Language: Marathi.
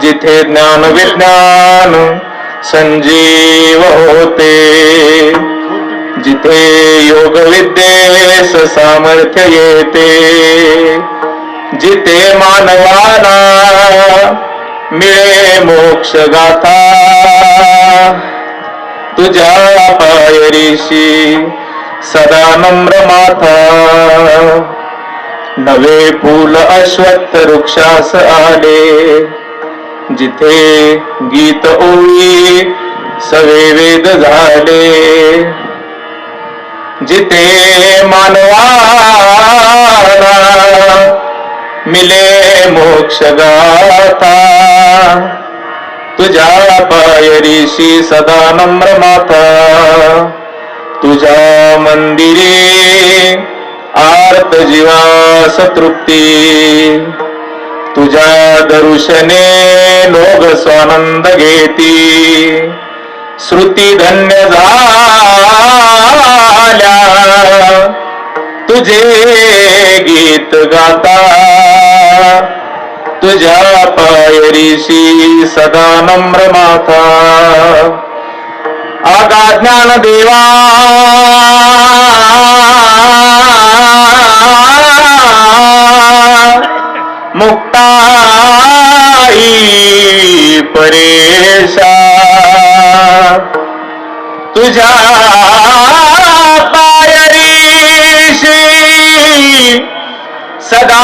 जिथे ज्ञान विज्ञान संजीव होते, जिथे योग विद्येस सामर्थ्य येते, जिथे मानवाला मिळे मोक्ष गाथा, तुझ्या पायरीशी सदा नम्र माथा. नवे फूल अश्वत्थ वृक्षास आले, जिथे गीत ओळी सवे वेद झाले, जिथे मानवाला मिले मोक्ष गाथा, तुझ्या पायरीशी सदा नम्र माथा. तुझ्या मंदिरे आर्त जीवास तृप्ती, तुझ्या दर्शने लोग स्वानंद घेती. श्रुती धन्य झाल्या तुझे गीत गाता, तुझ्या पायरीशी सदा नम्र माथा. आगा ज्ञान देवा मुक्ताई परेशा, तुझ्या पायरीशी सदा